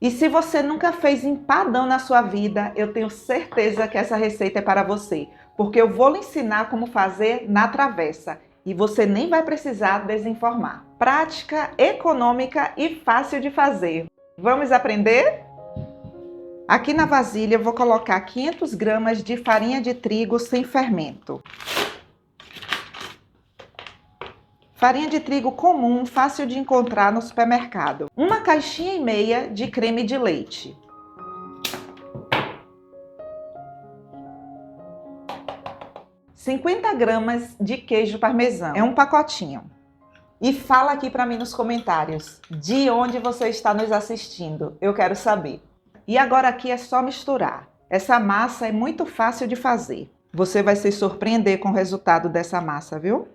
E se você nunca fez empadão na sua vida, eu tenho certeza que essa receita é para você, porque eu vou lhe ensinar como fazer na travessa e você nem vai precisar desenformar. Prática, econômica e fácil de fazer. Vamos aprender? Aqui na vasilha eu vou colocar 500 gramas de farinha de trigo sem fermento. Farinha de trigo comum, fácil de encontrar no supermercado. Uma caixinha e meia de creme de leite. R$ 50 gramas de queijo parmesão. É um pacotinho. E fala aqui para mim nos comentários de onde você está nos assistindo. Eu quero saber. E agora aqui é só misturar. Essa massa é muito fácil de fazer. Você vai se surpreender com o resultado dessa massa, viu?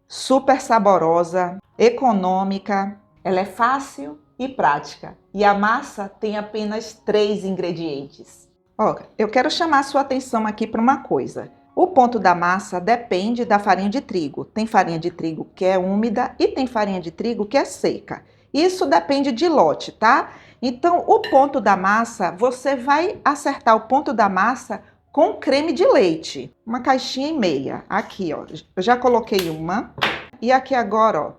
Super saborosa, econômica, ela é fácil e prática. E a massa tem apenas 3 ingredientes. Ó, eu quero chamar a sua atenção aqui para uma coisa. O ponto da massa depende da farinha de trigo. Tem farinha de trigo que é úmida e tem farinha de trigo que é seca. Isso depende de lote, tá? Então, o ponto da massa, você vai acertar o ponto da massa com creme de leite, uma caixinha e meia. Aqui, ó, eu já coloquei uma. E aqui agora, ó,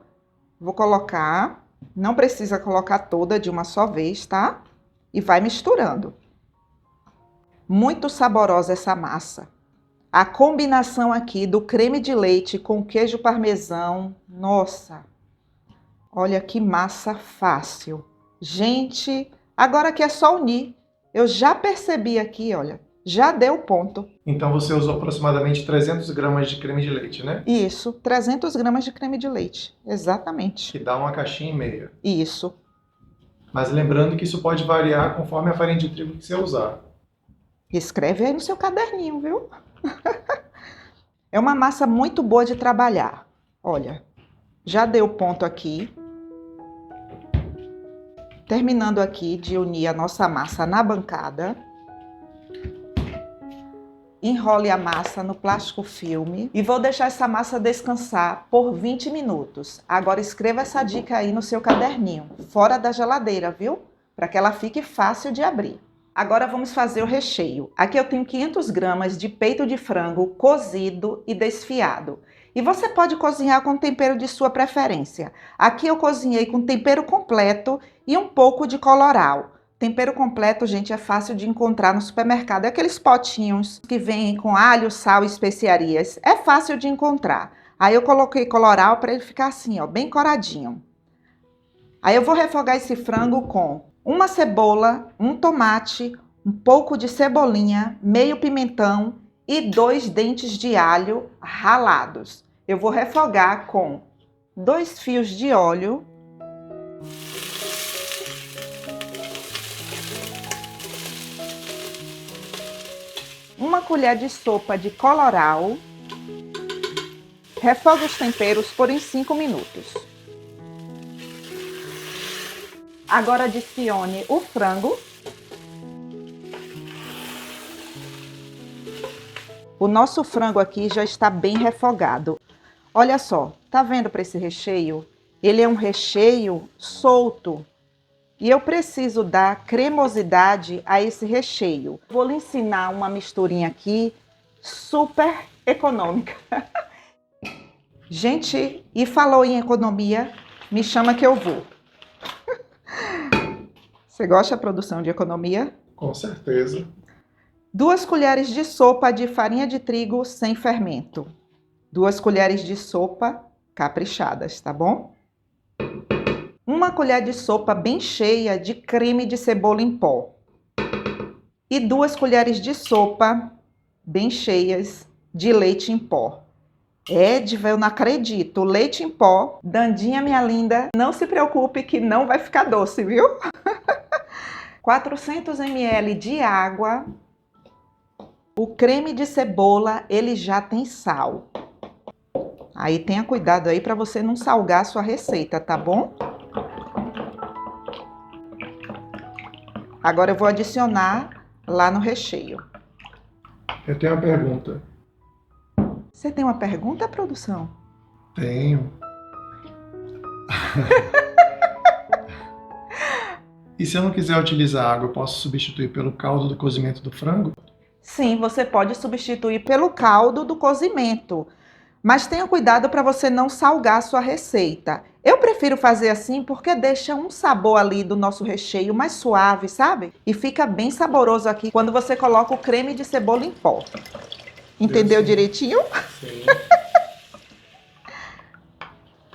vou colocar, não precisa colocar toda de uma só vez, tá? E vai misturando. Muito saborosa essa massa. A combinação aqui do creme de leite com queijo parmesão, nossa! Olha que massa fácil. Gente, agora aqui é só unir. Eu já percebi aqui, olha. Já deu ponto. Então você usou aproximadamente 300 gramas de creme de leite, né? Isso, 300 gramas de creme de leite, exatamente. Que dá uma caixinha e meia. Isso. Mas lembrando que isso pode variar conforme a farinha de trigo que você usar. Escreve aí no seu caderninho, viu? É uma massa muito boa de trabalhar. Olha, já deu ponto aqui. Terminando aqui de unir a nossa massa na bancada. Enrole a massa no plástico filme e vou deixar essa massa descansar por 20 minutos. Agora escreva essa dica aí no seu caderninho, fora da geladeira, viu? Para que ela fique fácil de abrir. Agora vamos fazer o recheio. Aqui eu tenho 500 gramas de peito de frango cozido e desfiado. E você pode cozinhar com tempero de sua preferência. Aqui eu cozinhei com tempero completo e um pouco de colorau. Tempero completo, gente, é fácil de encontrar no supermercado. É aqueles potinhos que vêm com alho, sal e especiarias. É fácil de encontrar. Aí eu coloquei colorau para ele ficar assim, ó, bem coradinho. Aí eu vou refogar esse frango com uma cebola, um tomate, um pouco de cebolinha, meio pimentão e 2 dentes de alho ralados. Eu vou refogar com 2 fios de óleo. Uma colher de sopa de colorau. Refogue os temperos por uns 5 minutos. Agora adicione o frango. O nosso frango aqui já está bem refogado. Olha só, tá vendo para esse recheio? Ele é um recheio solto. E eu preciso dar cremosidade a esse recheio. Vou lhe ensinar uma misturinha aqui super econômica. Gente, e falou em economia, me chama que eu vou. Você gosta da produção de economia? Com certeza. 2 colheres de sopa de farinha de trigo sem fermento. 2 colheres de sopa caprichadas, tá bom? 1 colher de sopa bem cheia de creme de cebola em pó. E 2 colheres de sopa bem cheias de leite em pó. Edva, eu não acredito. Leite em pó. Dandinha, minha linda, não se preocupe que não vai ficar doce, viu? 400 ml de água. O creme de cebola, ele já tem sal. Aí tenha cuidado aí para você não salgar a sua receita, tá bom? Agora eu vou adicionar lá no recheio. Eu tenho uma pergunta. Você tem uma pergunta, produção? Tenho. E E se eu não quiser utilizar água, eu posso substituir pelo caldo do cozimento do frango? Sim, você pode substituir pelo caldo do cozimento. Mas tenha cuidado para você não salgar a sua receita. Eu prefiro fazer assim porque deixa um sabor ali do nosso recheio mais suave, sabe? E fica bem saboroso aqui quando você coloca o creme de cebola em pó. Entendeu direitinho? Sim.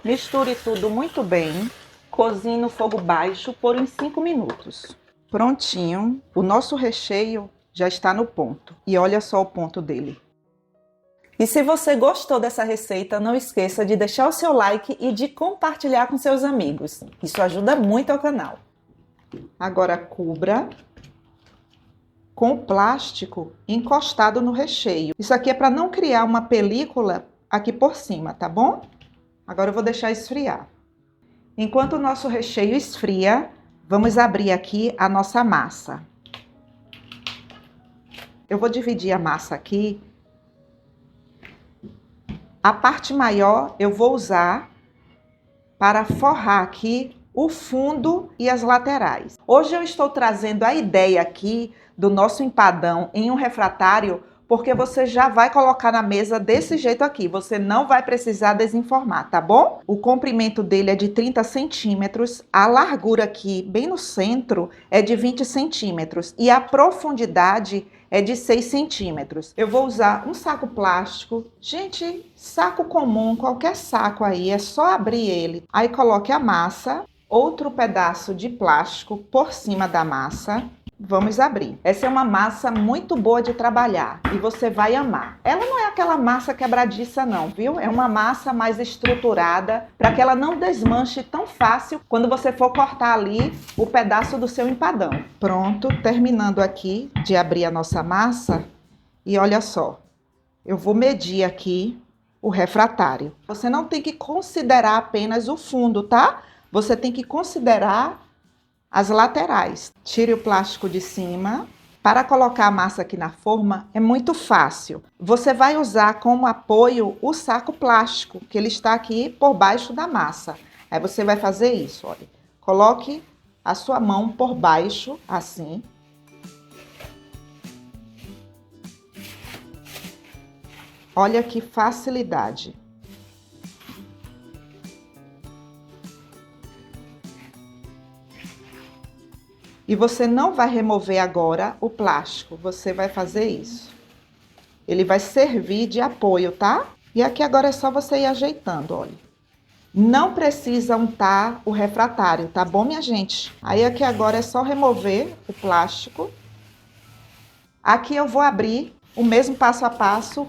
Misture tudo muito bem. Cozinhe no fogo baixo por uns 5 minutos. Prontinho. O nosso recheio já está no ponto. E olha só o ponto dele. E se você gostou dessa receita, não esqueça de deixar o seu like e de compartilhar com seus amigos. Isso ajuda muito ao canal. Agora cubra com o plástico encostado no recheio. Isso aqui é para não criar uma película aqui por cima, tá bom? Agora eu vou deixar esfriar. Enquanto o nosso recheio esfria, vamos abrir aqui a nossa massa. Eu vou dividir a massa aqui. A parte maior eu vou usar para forrar aqui o fundo e as laterais. Hoje eu estou trazendo a ideia aqui do nosso empadão em um refratário, porque você já vai colocar na mesa desse jeito aqui. Você não vai precisar desenformar, tá bom? O comprimento dele é de 30 centímetros, a largura aqui, bem no centro, é de 20 centímetros e a profundidade é de 6 centímetros. Eu vou usar um saco plástico. Gente, saco comum, qualquer saco aí, é só abrir ele. Aí coloque a massa, outro pedaço de plástico por cima da massa. Vamos abrir. Essa é uma massa muito boa de trabalhar e você vai amar. Ela não é aquela massa quebradiça não, viu? É uma massa mais estruturada para que ela não desmanche tão fácil quando você for cortar ali o pedaço do seu empadão. Pronto, terminando aqui de abrir a nossa massa e olha só, eu vou medir aqui o refratário. Você não tem que considerar apenas o fundo, tá? Você tem que considerar as laterais. Tire o plástico de cima. Para colocar a massa aqui na forma é muito fácil. Você vai usar como apoio o saco plástico, que ele está aqui por baixo da massa. Aí você vai fazer isso, olha. Coloque a sua mão por baixo, assim. Olha que facilidade. E você não vai remover agora o plástico, você vai fazer isso. Ele vai servir de apoio, tá? E aqui agora é só você ir ajeitando, olha. Não precisa untar o refratário, tá bom, minha gente? Aí aqui agora é só remover o plástico. Aqui eu vou abrir o mesmo passo a passo.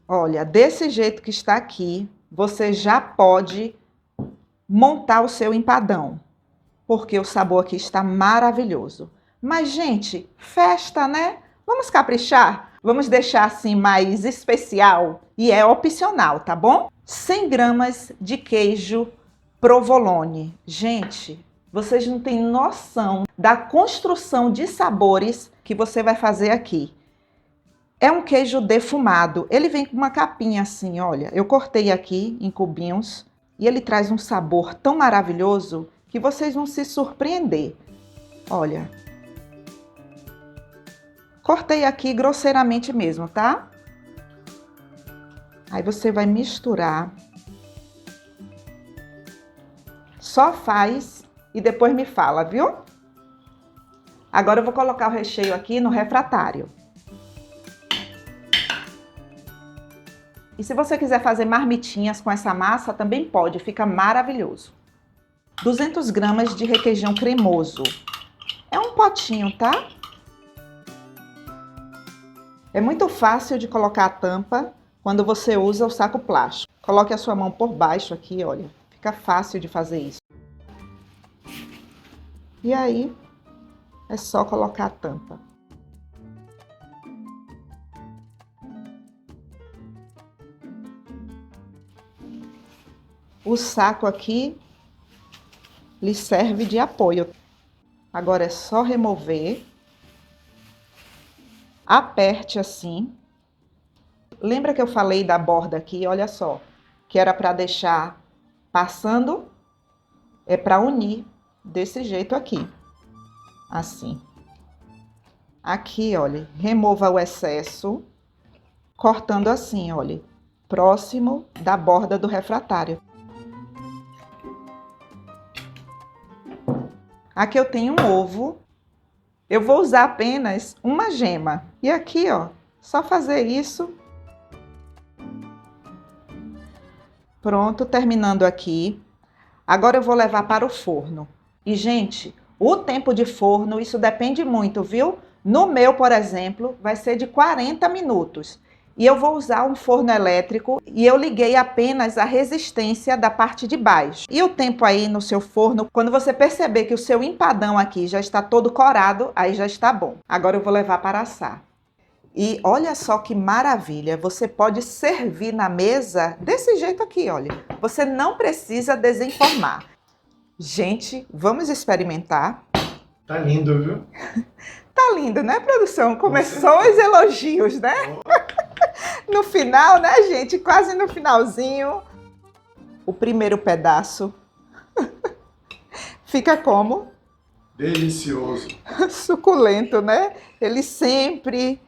Olha, desse jeito que está aqui, você já pode montar o seu empadão. Porque o sabor aqui está maravilhoso. Mas, gente, festa, né? Vamos caprichar? Vamos deixar assim mais especial? E é opcional, tá bom? 100 gramas de queijo provolone. Gente, vocês não têm noção da construção de sabores que você vai fazer aqui. É um queijo defumado. Ele vem com uma capinha assim, olha. Eu cortei aqui em cubinhos e ele traz um sabor tão maravilhoso que vocês vão se surpreender. Olha. Cortei aqui grosseiramente mesmo, tá? Aí você vai misturar. Só faz e depois me fala, viu? Agora eu vou colocar o recheio aqui no refratário. E se você quiser fazer marmitinhas com essa massa, também pode, fica maravilhoso. 200 gramas de requeijão cremoso. É um potinho, tá? É muito fácil de colocar a tampa quando você usa o saco plástico. Coloque a sua mão por baixo aqui, olha. Fica fácil de fazer isso. E aí, é só colocar a tampa. O saco aqui lhe serve de apoio. Agora é só remover. Aperte assim. Lembra que eu falei da borda aqui? Olha só. Que era para deixar passando. É para unir. desse jeito aqui. Assim. Aqui, olha, remova o excesso, cortando assim, olha, próximo da borda do refratário. Aqui eu tenho um ovo. Eu vou usar apenas uma gema. E aqui, ó, só fazer isso. Pronto, terminando aqui. Agora eu vou levar para o forno. E, gente, o tempo de forno, isso depende muito, viu? No meu, por exemplo, vai ser de 40 minutos. E eu vou usar um forno elétrico e eu liguei apenas a resistência da parte de baixo. E o tempo aí no seu forno, quando você perceber que o seu empadão aqui já está todo corado, aí já está bom. Agora eu vou levar para assar. E olha só que maravilha, você pode servir na mesa desse jeito aqui, olha. Você não precisa desenformar. Gente, vamos experimentar. Tá lindo, viu? Tá lindo, né, produção? Começou os elogios, né? No final, né, gente? Quase no finalzinho. O primeiro pedaço fica como? Delicioso. Suculento, né? Ele sempre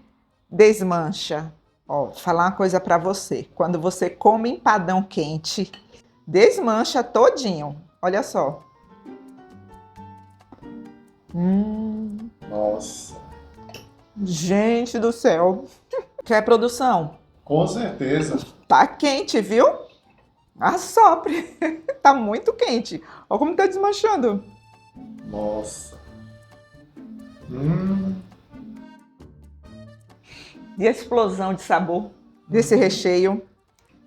desmancha. Ó, vou falar uma coisa para você. Quando você come empadão quente, desmancha todinho. Olha só. Nossa. Gente do céu. Quer produção? Com certeza. Tá quente, viu? Assopre. Tá muito quente. Olha como tá desmanchando. Nossa. E a explosão de sabor desse recheio.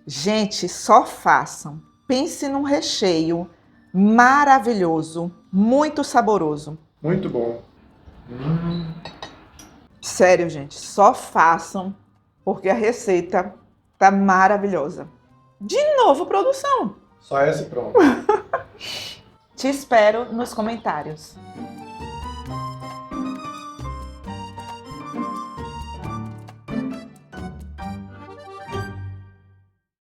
Gente, só façam. Pense num recheio maravilhoso, muito saboroso. Muito bom. Sério, gente, só façam, porque a receita tá maravilhosa. De novo, produção. Só essa e pronto. Te espero nos comentários.